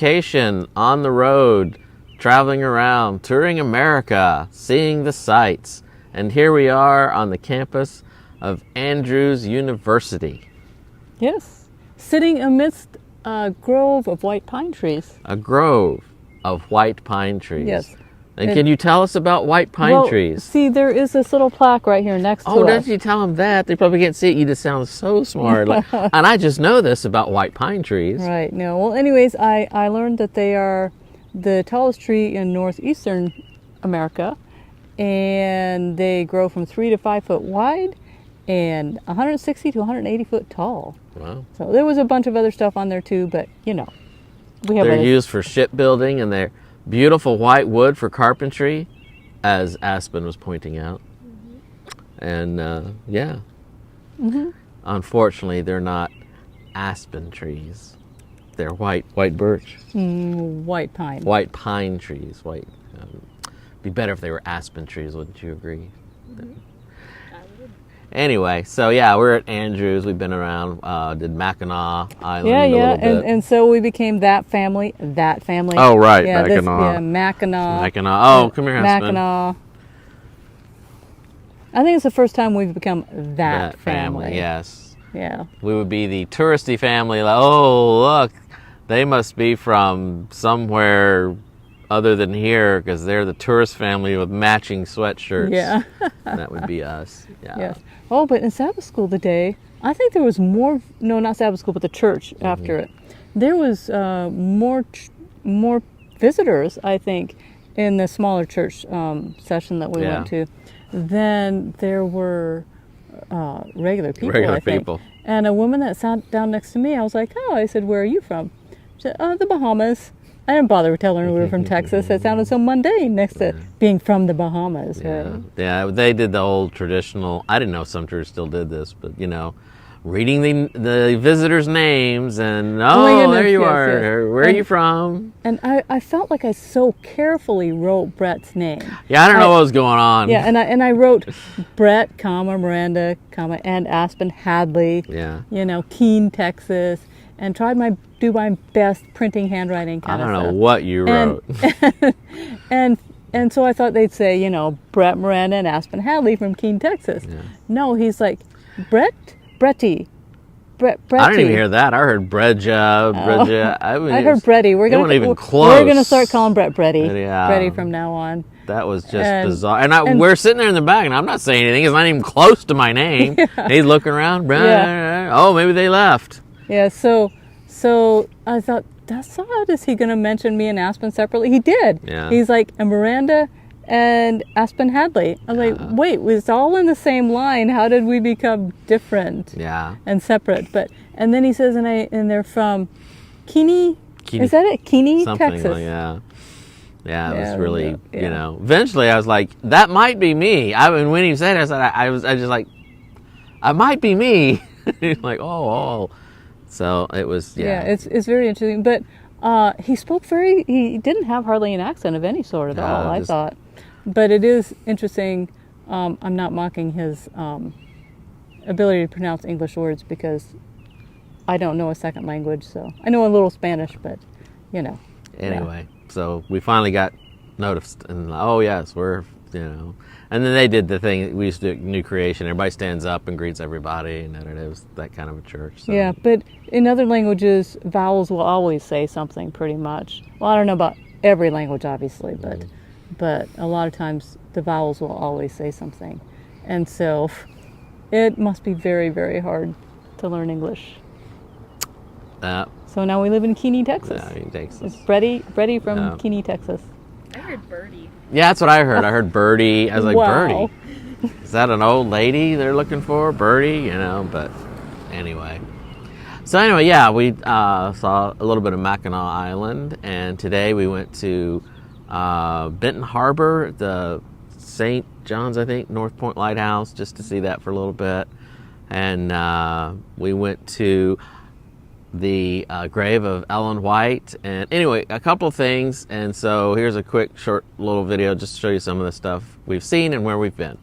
vacation on the road, traveling around, touring America, seeing the sights. And here we are on the campus of Andrews University. Yes, sitting amidst a grove of white pine trees. A grove of white pine trees. Yes. And can you tell us about white pine trees? See, there is this little plaque right here next to us. Oh, don't you tell them that? They probably can't see it. You just sound so smart. And I just know this about white pine trees. Right. No. Well, anyways, I learned that they are the tallest tree in northeastern America, and they grow from 3 to 5 foot wide and 160 to 180 foot tall. Wow. So there was a bunch of other stuff on there too, but we have. They're used for shipbuilding, and they're beautiful white wood for carpentry, as Aspen was pointing out. And yeah. Unfortunately, they're not aspen trees. They're white birch. White pine. White pine trees. Be better if they were aspen trees, wouldn't you agree? Anyway, so yeah, we're at Andrews. We've been around, did Mackinac Island a little bit. And so we became that family. Oh, right, yeah, Mackinac. Mackinac. Mackinac. Oh, come here, Aspen. Mackinac. I think it's the first time we've become that family. Yes. Yeah. We would be the touristy family. Like, oh, look, they must be from somewhere other than here because they're the tourist family with matching sweatshirts. Yeah. That would be us. Yeah. Yes. Oh, but in Sabbath school today, I think there was more. No, not Sabbath school, but the church after it. There was more visitors, I think, in the smaller church session that we went to, than there were regular people. I think. And a woman that sat down next to me, I was like, oh, I said, where are you from? She said, the Bahamas. I didn't bother telling her we were from Texas. It sounded so mundane next to being from the Bahamas. Yeah, yeah. They did the old traditional. I didn't know some churches still did this, but reading the visitors' names and there you are. Yes. Where are you from? And I felt like I so carefully wrote Brett's name. Yeah, I don't know what was going on. Yeah, and I wrote Brett, Miranda, and Aspen Hadley. Yeah. Keene, Texas. And tried do my best printing handwriting kind of stuff. I don't know what you wrote. And so I thought they'd say, Brett, Miranda, and Aspen Hadley from Keene, Texas. Yeah. No, he's like, Bretty. I didn't even hear that. I heard Bredja. I heard Bretty. We're gonna start calling Brett Bretty. Bretty from now on. That was just bizarre. And we're sitting there in the back, and I'm not saying anything. It's not even close to my name. He's looking around. Oh, maybe they left. Yeah, so I thought, that's odd. Is he going to mention me and Aspen separately? He did. Yeah. He's like, Miranda and Aspen Hadley. I was like, wait, it's all in the same line. How did we become different? Yeah. And separate? And then he says, and they're from Keene. Is that it? Keene, Texas. Like, yeah, it was really, Eventually, I was like, that might be me. When he said it, I was just like, I might be me. He's like, oh. So it was, yeah. It's very interesting. But he didn't have hardly an accent of any sort at all, I thought. But it is interesting. I'm not mocking his ability to pronounce English words because I don't know a second language. So I know a little Spanish, but, Anyway, so we finally got noticed. And, yes, we're, And then they did the thing, we used to do New Creation. Everybody stands up and greets everybody, and it was that kind of a church. So. Yeah, but in other languages, vowels will always say something pretty much. Well, I don't know about every language, obviously, but a lot of times the vowels will always say something. And so it must be very, very hard to learn English. So now we live in Keene, Texas. Yeah, in Texas. It's Bretty from Keene, Texas. I heard Birdie. Yeah, that's what I heard. I heard Birdie. I was like, wow. Birdie? Is that an old lady they're looking for? Birdie? But anyway. So anyway, we saw a little bit of Mackinac Island, and today we went to Benton Harbor, the St. John's, I think, North Point Lighthouse, just to see that for a little bit. And we went to the grave of Ellen White, and anyway, a couple of things. And so here's a quick short little video just to show you some of the stuff we've seen and where we've been.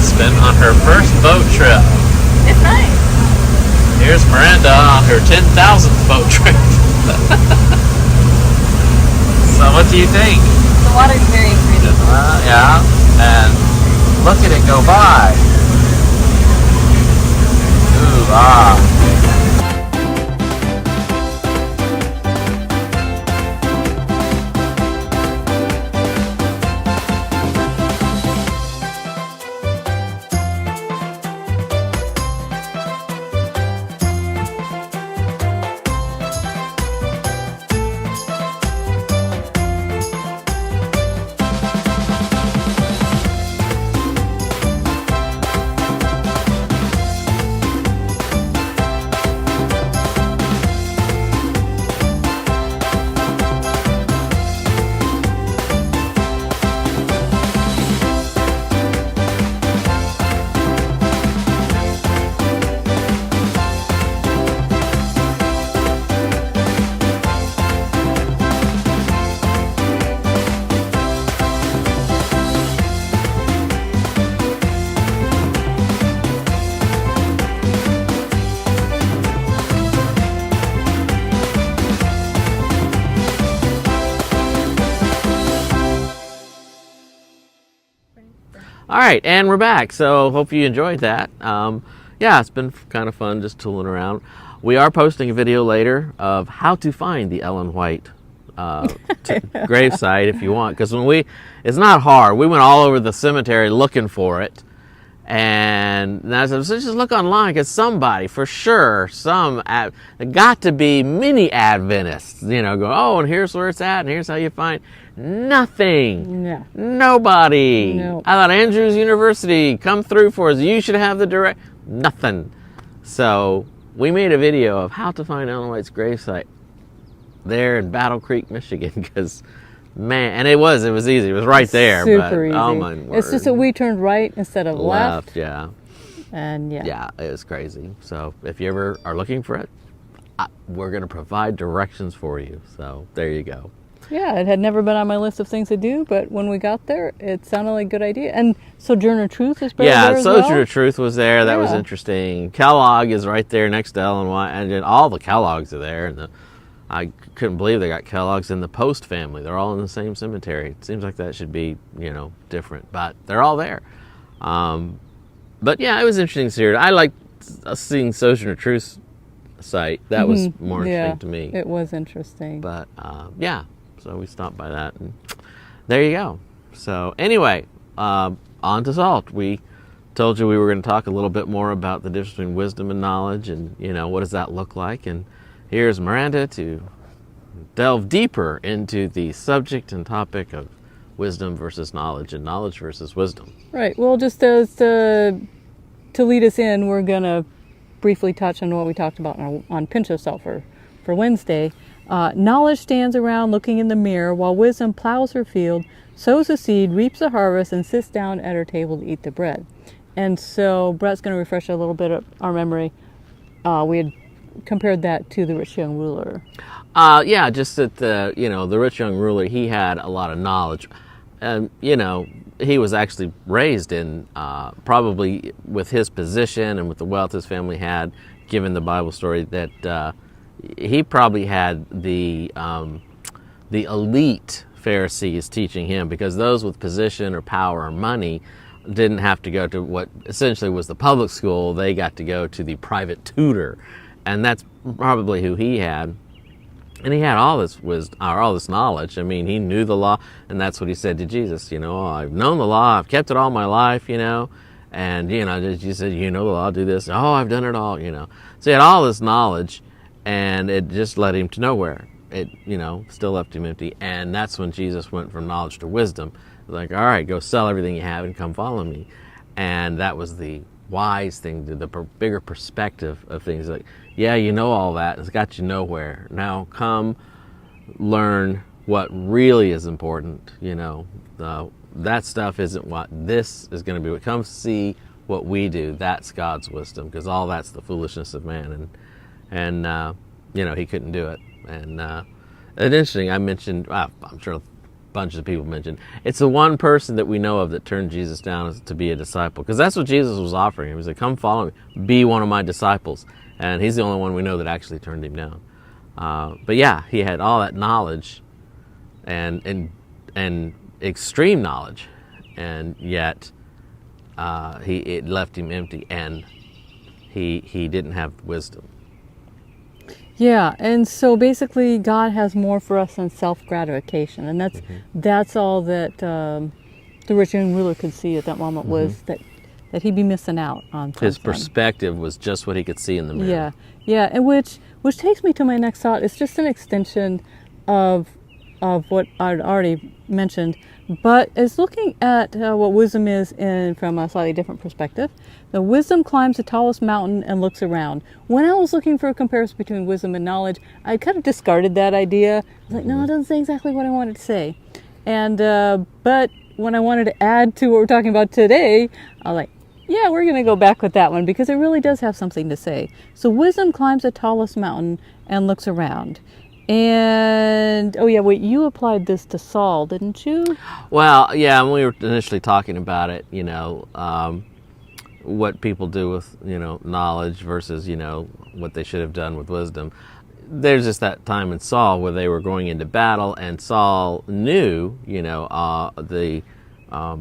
Aspen on her first boat trip. It's nice. Here's Miranda on her 10,000th boat trip. So what do you think? The water's very pretty. Yeah, and look at it go by. Ooh, ah. All right, and we're back. So hope you enjoyed that. Yeah, it's been kind of fun just tooling around. We are posting a video later of how to find the Ellen White gravesite if you want, because it's not hard. We went all over the cemetery looking for it, and I said, so just look online, because somebody, for sure, there got to be many Adventists, go, oh, and here's where it's at, and here's how you find. Nothing. No. Nobody. No. I thought Andrews University, come through for us. You should have the direct. Nothing. So we made a video of how to find Ellen White's gravesite there in Battle Creek, Michigan, because, man, and it was easy. It was right there. Super easy. Oh, my word. It's just that we turned right instead of left. Yeah. And Yeah, it was crazy. So if you ever are looking for it, we're going to provide directions for you. So there you go. Yeah, it had never been on my list of things to do, but when we got there, it sounded like a good idea. And Sojourner Truth is there as well? Sojourner Truth was there. That was interesting. Kellogg is right there next to Ellen White, and then all the Kellogg's are there. And I couldn't believe they got Kellogg's in the Post family. They're all in the same cemetery. It seems like that should be, different, but they're all there. But yeah, it was interesting to see it. I liked seeing Sojourner Truth's site. That was more interesting to me. It was interesting. But yeah. So we stopped by that, and there you go. So anyway, on to Salt. We told you we were going to talk a little bit more about the difference between wisdom and knowledge, and what does that look like. And here's Miranda to delve deeper into the subject and topic of wisdom versus knowledge, and knowledge versus wisdom. Right. Well, just as to lead us in, we're going to briefly touch on what we talked about on Pinch of Salt for Wednesday. Knowledge stands around looking in the mirror, while wisdom plows her field, sows the seed, reaps the harvest, and sits down at her table to eat the bread. And so Brett's going to refresh a little bit of our memory. We had compared that to the rich young ruler. Yeah, just that the rich young ruler, he had a lot of knowledge. He was actually raised in probably with his position and with the wealth his family had, given the Bible story, that he probably had the elite Pharisees teaching him, because those with position or power or money didn't have to go to what essentially was the public school. They got to go to the private tutor, and that's probably who he had. And he had all this wisdom, or all this knowledge. I mean, he knew the law, and that's what he said to Jesus. I've known the law, I've kept it all my life, and Jesus said, the law, do this. Oh, I've done it all, So he had all this knowledge. And it just led him to nowhere. It, still left him empty. And that's when Jesus went from knowledge to wisdom. Like, all right, go sell everything you have and come follow me. And that was the wise thing, the bigger perspective of things. Like, yeah, all that. It's got you nowhere. Now come learn what really is important. That stuff isn't what this is going to be. Come see what we do. That's God's wisdom, because all that's the foolishness of man. And he couldn't do it. And interesting, I mentioned, I'm sure bunch of people mentioned. It's the one person that we know of that turned Jesus down to be a disciple, because that's what Jesus was offering him. He said, come follow me, be one of my disciples. And he's the only one we know that actually turned him down. But yeah, he had all that knowledge and extreme knowledge, and yet it left him empty, and he didn't have wisdom. Yeah, and so basically God has more for us than self-gratification, and that's all that the rich young ruler could see at that moment, was that he'd be missing out on something. His perspective was just what he could see in the mirror. Yeah, and which takes me to my next thought. It's just an extension of what I'd already mentioned, but it's looking at what wisdom is from a slightly different perspective. The wisdom climbs the tallest mountain and looks around. When I was looking for a comparison between wisdom and knowledge, I kind of discarded that idea. I was like, no, it doesn't say exactly what I wanted to say. And but when I wanted to add to what we're talking about today, I was like, yeah, we're going to go back with that one, because it really does have something to say. So wisdom climbs the tallest mountain and looks around. And, oh yeah, wait, you applied this to Saul, didn't you? Well, yeah, when we were initially talking about it, what people do with, knowledge versus, what they should have done with wisdom. There's just that time in Saul where they were going into battle, and Saul knew, the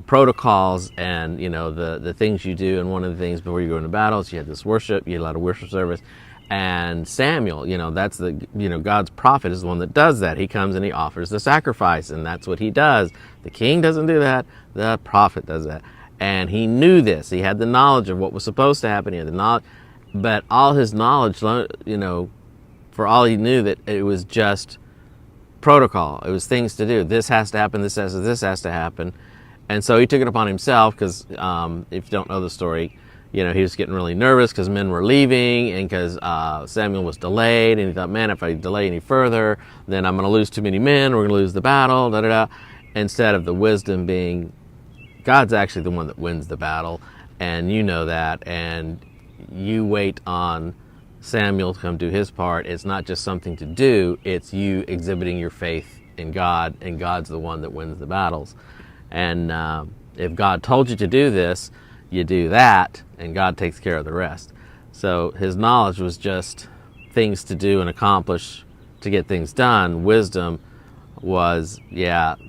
protocols and, the things you do. And one of the things before you go into battles, you had this worship, you had a lot of worship service. And Samuel, that's God's prophet is the one that does that. He comes and he offers the sacrifice, and that's what he does. The king doesn't do that. The prophet does that. And he knew this. He had the knowledge of what was supposed to happen. He had the knowledge, but all his knowledge, for all he knew, that it was just protocol. It was things to do. This has to happen. This has to happen. And so he took it upon himself, because if you don't know the story, he was getting really nervous because men were leaving, and because Samuel was delayed, and he thought, man, if I delay any further, then I'm going to lose too many men, we're going to lose the battle, Instead of the wisdom being, God's actually the one that wins the battle, and you know that, and you wait on Samuel to come do his part. It's not just something to do, it's you exhibiting your faith in God, and God's the one that wins the battles. And if God told you to do this, you do that, and God takes care of the rest. So his knowledge was just things to do and accomplish to get things done. Wisdom was,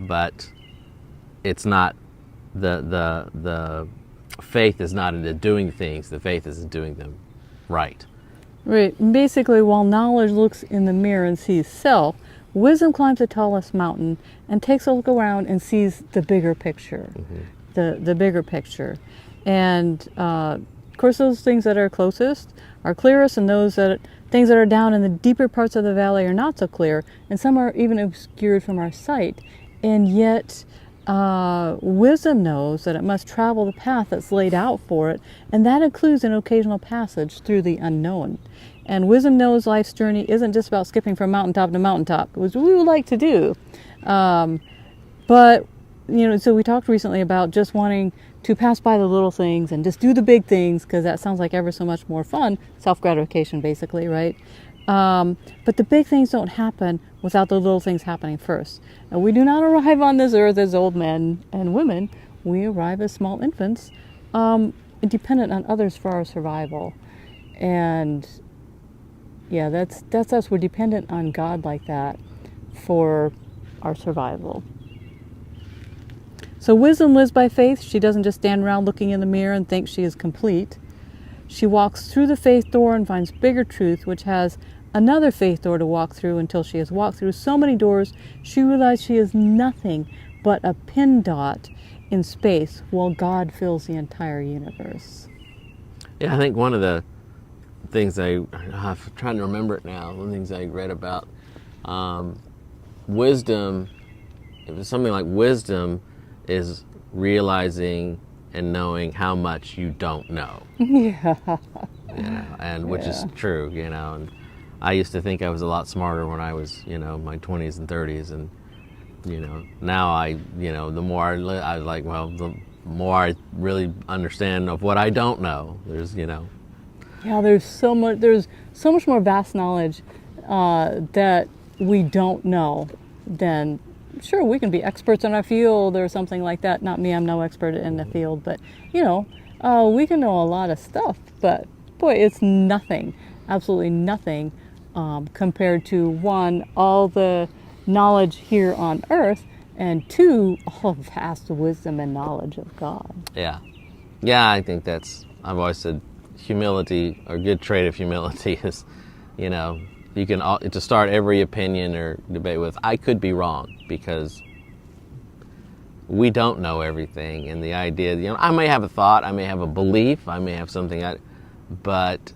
but it's not, the faith is not into doing things. The faith is in doing them right. Right. Basically, while knowledge looks in the mirror and sees self, wisdom climbs the tallest mountain and takes a look around and sees the bigger picture. The bigger picture. And of course, those things that are closest are clearest, and things that are down in the deeper parts of the valley are not so clear, and some are even obscured from our sight. And yet, wisdom knows that it must travel the path that's laid out for it, and that includes an occasional passage through the unknown. And wisdom knows life's journey isn't just about skipping from mountaintop to mountaintop, which we would like to do. But, so we talked recently about just wanting to pass by the little things and just do the big things, because that sounds like ever so much more fun. Self-gratification, basically, right? But the big things don't happen without the little things happening first. And we do not arrive on this earth as old men and women. We arrive as small infants, dependent on others for our survival. And yeah, that's us. We're dependent on God like that for our survival. So wisdom lives by faith. She doesn't just stand around looking in the mirror and think she is complete. She walks through the faith door and finds bigger truth, which has another faith door to walk through, until she has walked through so many doors, she realizes she is nothing but a pin dot in space, while God fills the entire universe. Yeah, I think one of the things I'm trying to remember it now, one of the things I read about wisdom, it was something like wisdom is realizing and knowing how much you don't know. Yeah. And which is true, and I used to think I was a lot smarter when I was, my 20s and 30s, and now the more I was like, well, the more I really understand of what I don't know. Yeah, there's so much more vast knowledge that we don't know than sure, we can be experts in our field or something like that. Not me, I'm no expert in the field, but we can know a lot of stuff. But boy, it's nothing, absolutely nothing, compared to one, all the knowledge here on earth, and two, all vast wisdom and knowledge of God. Yeah, I think I've always said humility, or a good trait of humility is, you can to start every opinion or debate with, I could be wrong, because we don't know everything. And the idea, I may have a thought, I may have a belief, I may have something, but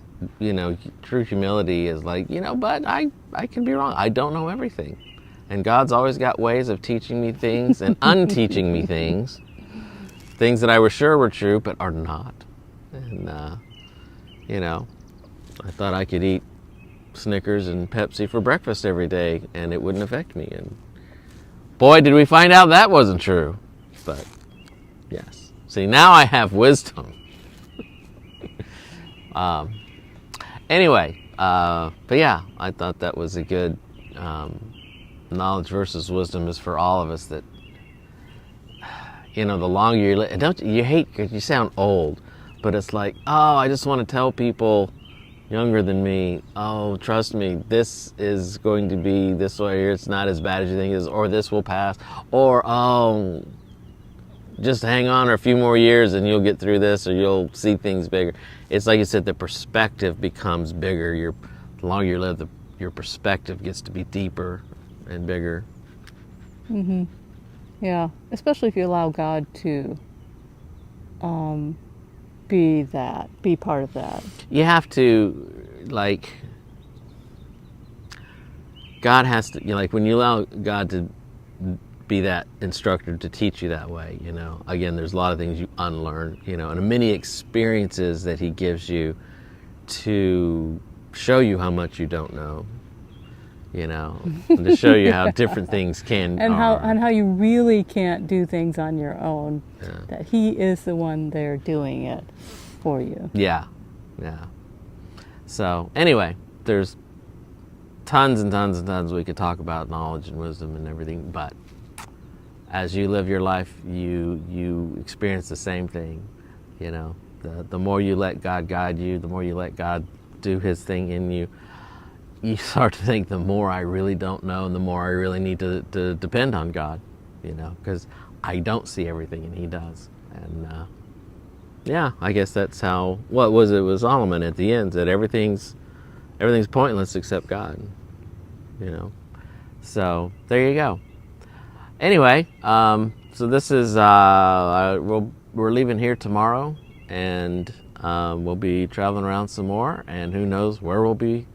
true humility is like, but I can be wrong. I don't know everything. And God's always got ways of teaching me things and unteaching me things that I was sure were true, but are not. And, I thought I could eat Snickers and Pepsi for breakfast every day and it wouldn't affect me. And boy, did we find out that wasn't true. But, yes. See, now I have wisdom. Anyway, but yeah, I thought that was a good knowledge versus wisdom is for all of us, that the longer you live, you hate, because you sound old, but it's like, oh, I just want to tell people younger than me, oh, trust me, this is going to be this way, or it's not as bad as you think it is, or this will pass, or oh, just hang on for a few more years and you'll get through this, or you'll see things bigger. It's like you said, the perspective becomes bigger. The longer you live, your perspective gets to be deeper and bigger. Mm-hmm. Yeah, especially if you allow God to be part of that. You have to, God has to, when you allow God to be that instructor to teach you that way, again, there's a lot of things you unlearn, and many experiences that he gives you to show you how much you don't know, and to show you how different things can and how you really can't do things on your own. Yeah. That he is the one there doing it for you. Yeah. So anyway, there's tons and tons and tons we could talk about knowledge and wisdom and everything, but as you live your life, you experience the same thing. The more you let God guide you, the more you let God do his thing in you, you start to think, the more I really don't know, and the more I really need to depend on God, because I don't see everything and he does. And I guess that's how, it was Solomon at the end said everything's pointless except God, so there you go. Anyway, so this is, we're leaving here tomorrow, and we'll be traveling around some more, and who knows where we'll be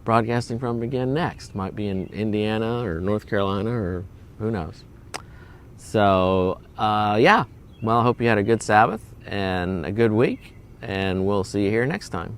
broadcasting from again next. Might be in Indiana or North Carolina, or who knows. So, well, I hope you had a good Sabbath and a good week, and we'll see you here next time.